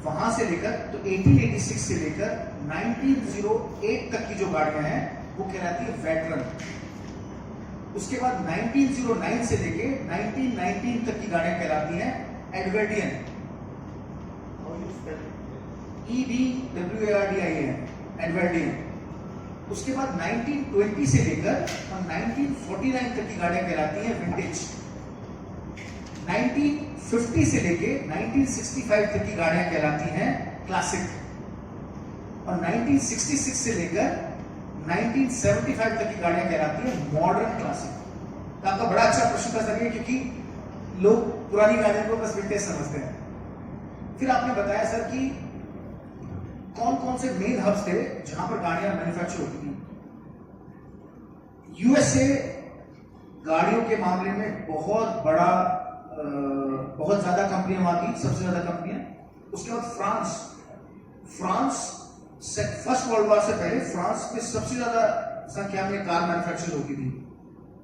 वहां से लेकर तो 1886 से लेकर 1908 तक की जो गाड़ियां हैं वो कहलाती है वेटरन। उसके बाद 1909 से लेके 1919 तक की गाड़ियां कहलाती हैं एडवर्डियन, EDWARDIAN, एडवर्डियन। उसके बाद 1920 से लेकर 1949 तक की गाड़ियां कहलाती हैं विंटेज। 1950 से लेके 1965 तक की गाड़ियां कहलाती हैं क्लासिक और 1966 से लेकर 1975 तक की गाड़ियां कहलाती हैं मॉडर्न क्लासिक। तो आपका बड़ा अच्छा प्रश्न था सर, क्योंकि लोग पुरानी गाड़ियों को बस विंटेज समझते हैं। फिर आपने बताया सर कि कौन कौन से मेन हब्स थे जहां पर गाड़ियां मैन्युफैक्चर होती थी। यूएसए गाड़ियों के मामले में बहुत ज्यादा कंपनियां वहां थी, सबसे ज्यादा कंपनियां। उसके बाद फ्रांस फर्स्ट वर्ल्ड वॉर से पहले फ्रांस में सबसे ज्यादा संख्या में कार मैन्युफैक्चर होती थी।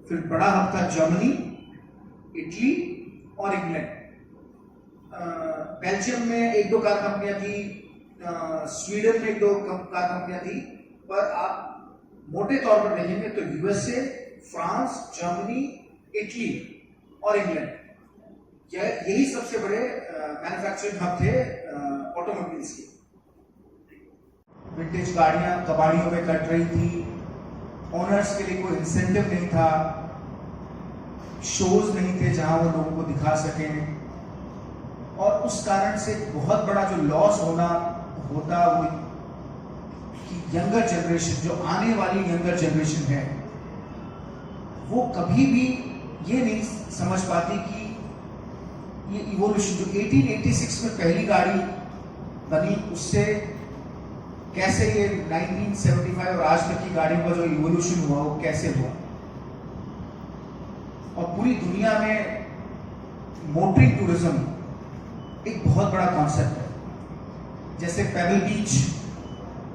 फिर बड़ा हब था जर्मनी, इटली और इंग्लैंड। बेल्जियम में एक दो कार कंपनियां थी, स्वीडन में एक दो कार कंपनियां थी। पर आप मोटे तौर पर देखेंगे तो यूएसए, फ्रांस, जर्मनी, इटली और इंग्लैंड, यही सबसे बड़े मैन्युफैक्चरिंग हब थे ऑटोमोबाइल्स के। विंटेज गाड़ियां कबाड़ियों में कट रही थी, ओनर्स के लिए कोई इंसेंटिव नहीं था, शोज नहीं थे जहां वो लोगों को दिखा सकें, और उस कारण से बहुत बड़ा जो लॉस होता वो कि यंगर जनरेशन, जो आने वाली यंगर जनरेशन है, वो कभी भी ये नहीं समझ पाती कि ये इवोल्यूशन जो 1886 में पहली गाड़ी बनी, उससे कैसे ये 1975 और आज तक की गाड़ियों का जो इवोल्यूशन हुआ वो कैसे हुआ। और पूरी दुनिया में मोटरिंग टूरिज्म एक बहुत बड़ा कॉन्सेप्ट है। जैसे पेबल बीच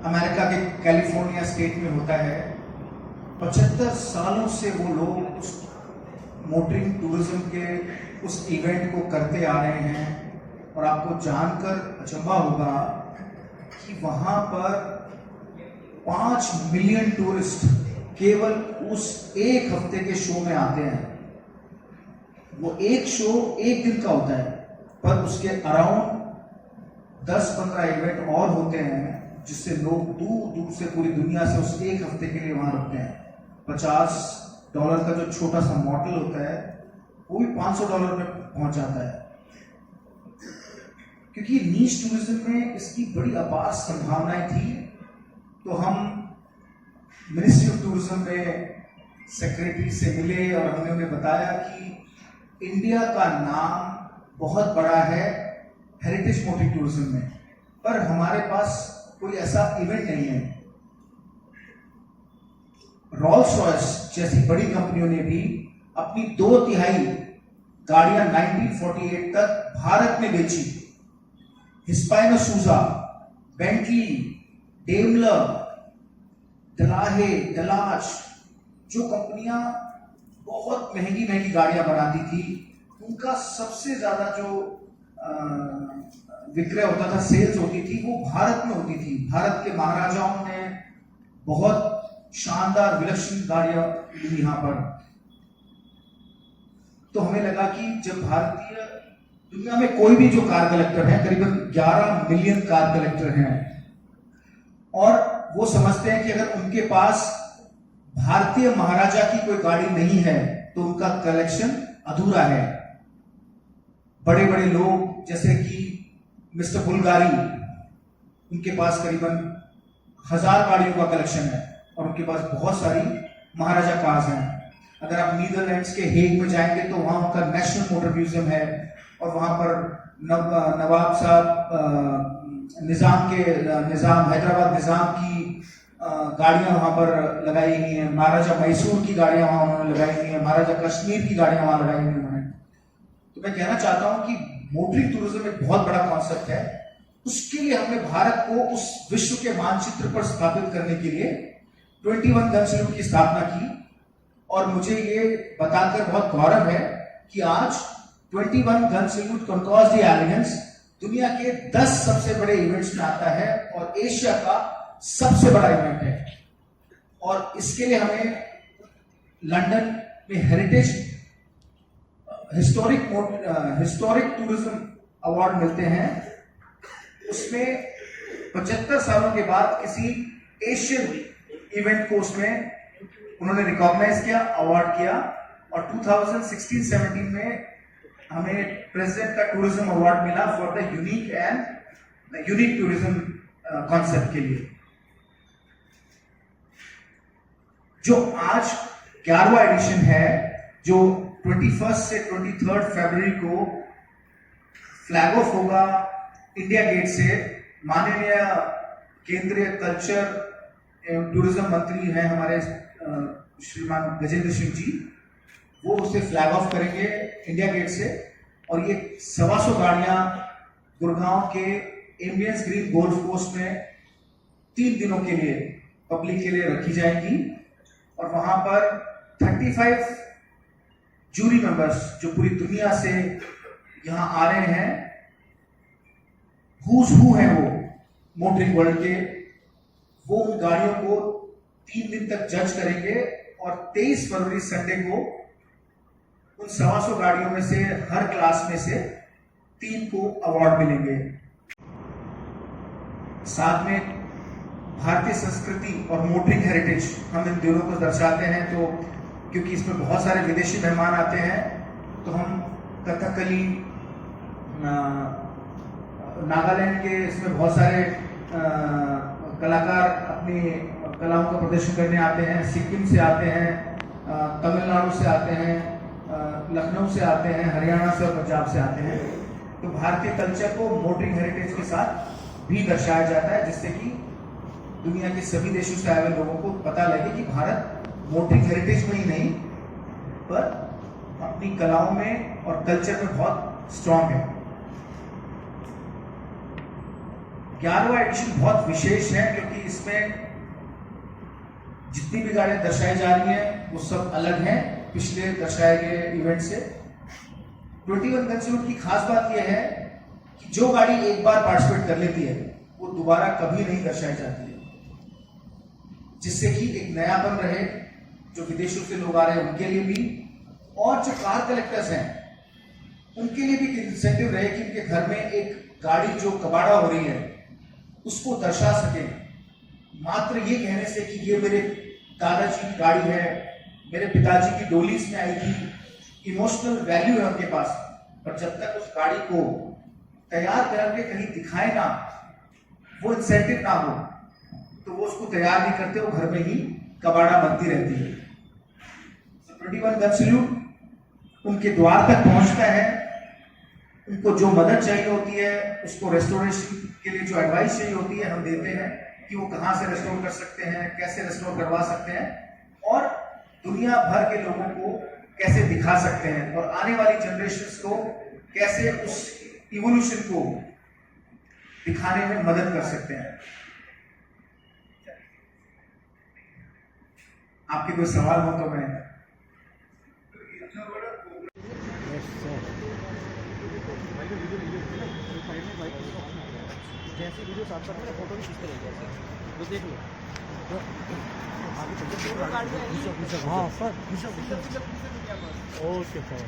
अमेरिका के कैलिफोर्निया स्टेट में होता है, 75 सालों से वो लोग उस मोटरिंग टूरिज्म के उस इवेंट को करते आ रहे हैं। और आपको जानकर अचंभा होगा कि वहां पर 5 मिलियन टूरिस्ट केवल उस एक हफ्ते के शो में आते हैं। वो एक शो एक दिन का होता है, पर उसके अराउंड 10-15 इवेंट और होते हैं, जिससे लोग दूर दूर से पूरी दुनिया से उस एक हफ्ते के लिए वहां रुकते हैं। $50 का जो छोटा सा मॉडल होता है वो भी $500 में पहुंच जाता है, क्योंकि नीश टूरिज्म में इसकी बड़ी अपार संभावनाएं थी। तो हम मिनिस्ट्री ऑफ टूरिज्म में सेक्रेटरी से मिले और हमने उन्हें बताया कि इंडिया का नाम बहुत बड़ा है हेरिटेज मोटरिंग टूरिज्म में, पर हमारे पास कोई ऐसा इवेंट नहीं है। रॉल्स रॉयस जैसी बड़ी कंपनियों ने भी अपनी 2/3 गाड़ियां 1948 तक भारत में बेची। हिस्पैनो सूजा, बेंटली, डेमलर, डलाहे, डलाच, जो कंपनियां बहुत महंगी गाड़ियां बनाती थी, उनका सबसे ज्यादा जो विक्रय होता था, सेल्स होती थी, वो भारत में होती थी। भारत के महाराजाओं ने बहुत शानदार विलक्षण गाड़ियां ली यहां पर। तो हमें लगा कि जब भारतीय दुनिया में कोई भी जो कार कलेक्टर है, करीबन 11 मिलियन कार कलेक्टर हैं, और वो समझते हैं कि अगर उनके पास भारतीय महाराजा की कोई गाड़ी नहीं है तो उनका कलेक्शन अधूरा है। बड़े बड़े लोग जैसे कि मिस्टर बुल्गारी, उनके पास करीबन 1000 गाड़ियों का कलेक्शन है और उनके पास बहुत सारी महाराजा कार्स हैं। अगर आप नीदरलैंड्स के हेग में जाएंगे तो वहां उनका नेशनल मोटर म्यूजियम है, और वहां पर नवाब साहब हैदराबाद निजाम की गाड़ियां वहां पर लगाई हुई हैं। महाराजा मैसूर की गाड़ियां वहां उन्होंने लगाई हुई हैं, महाराजा कश्मीर की गाड़ियां वहां लगाई हुई हैं। तो मैं कहना चाहता हूं कि मोटरिंग टूरिज्म एक बहुत बड़ा कॉन्सेप्ट है। उसके लिए हमने भारत को उस विश्व के मानचित्र पर स्थापित करने के लिए 21 गन सैल्यूट की स्थापना की। और मुझे ये बताकर बहुत गौरव है कि आज 21 गन सैल्यूट कॉन्कॉर्स द एलिगेंस दुनिया के 10 सबसे बड़े इवेंट्स में आता है और एशिया का सबसे बड़ा इवेंट है। और इसके लिए हमें लंदन में हेरिटेज हिस्टोरिक टूरिज्म अवार्ड मिलते हैं। उसमें 75 सालों के बाद किसी एशियन इवेंट को उसमें उन्होंने रिकॉग्नाइज किया, अवार्ड किया। और 2016-17 में हमें प्रेसिडेंट का टूरिज्म अवार्ड मिला for the unique tourism concept के लिए। जो आज 11वां एडिशन है, जो 21 से 23 फरवरी को फ्लैग ऑफ होगा इंडिया गेट से। माननीय केंद्रीय कल्चर एवं टूरिज्म मंत्री हैं हमारे श्रीमान गजेंद्र सिंह जी, वो उसे फ्लैग ऑफ करेंगे इंडिया गेट से। और ये 125 गाड़ियां गुड़गांव के एम्बियंस ग्रीन गोल्फ कोर्स में 3 दिनों के लिए पब्लिक के लिए रखी जाएंगी। और वहां पर 35 जूरी मेंबर्स जो पूरी दुनिया से यहां आ रहे हैं, हूज हू हैं वो मोटरिंग वर्ल्ड के, वो उन गाड़ियों को 3 दिन तक जज करेंगे। और 23 फरवरी संडे को उन 125 गाड़ियों में से हर क्लास में से 3 को अवार्ड मिलेंगे। साथ में भारतीय संस्कृति और मोटरिंग हेरिटेज हम इन दोनों को दर्शाते हैं। तो क्योंकि इसमें बहुत सारे विदेशी मेहमान आते हैं, तो हम कथकली, नागालैंड के इसमें बहुत सारे कलाकार अपनी कलाओं का प्रदर्शन करने आते हैं। सिक्किम से आते हैं, तमिलनाडु से आते हैं, लखनऊ से आते हैं, हरियाणा से और पंजाब से आते हैं। तो भारतीय कल्चर को मोटरिंग हेरिटेज के साथ भी दर्शाया जाता है, जिससे कि दुनिया के सभी देशों से आए हुए लोगों को पता लगे कि भारत मोटरिंग हेरिटेज में ही नहीं पर अपनी कलाओं में और कल्चर में बहुत स्ट्रांग है। 11वां एडिशन बहुत विशेष है क्योंकि इसमें जितनी भी गाड़ियां दर्शाई जा रही हैं वो सब अलग हैं पिछले दर्शाए गए इवेंट से। 21 गन सैल्यूट की खास बात यह है कि जो गाड़ी एक बार पार्टिसिपेट कर लेती है वो दोबारा कभी नहीं दर्शाई जाती है, जिससे कि एक नयापन रहे जो विदेशों से लोग आ रहे हैं उनके लिए भी, और जो कार कलेक्टर्स हैं उनके लिए भी इंसेंटिव रहे कि उनके घर में एक गाड़ी जो कबाड़ा हो रही है उसको दर्शा सके। मात्र ये कहने से कि ये मेरे दादाजी की गाड़ी है, मेरे पिताजी की डोली इसमें आई थी, इमोशनल वैल्यू है उनके पास, पर जब तक उस गाड़ी को तैयार करके कहीं दिखाए ना, वो इंसेंटिव ना हो, तो वो उसको तैयार नहीं करते, वो घर में ही कबाड़ा बनती रहती है। 21 गन सैल्यूट उनके द्वार तक पहुंचता है। उनको जो मदद चाहिए होती है, उसको रेस्टोरेशन के लिए जो एडवाइस चाहिए होती है हम देते हैं कि वो कहाँ से रेस्टोर कर सकते हैं, कैसे रेस्टोर करवा सकते हैं और दुनिया भर के लोगों को कैसे दिखा सकते हैं और आने वाली जनरेशंस को कैसे उस इवोल्यूशन को दिखाने में मदद कर सकते हैं। आपके कोई सवाल हो तो मैं जैसे वीडियो साथ साथ में फोटो भी खींचते रहेंगे, वो देख लो आगे चलते। हाँ सर, ओके सर।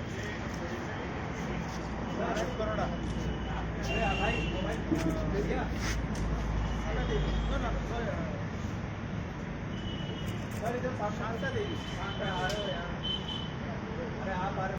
सर इधर शांत देगी, आ रहे हो यार, अरे आप आ रहे हो।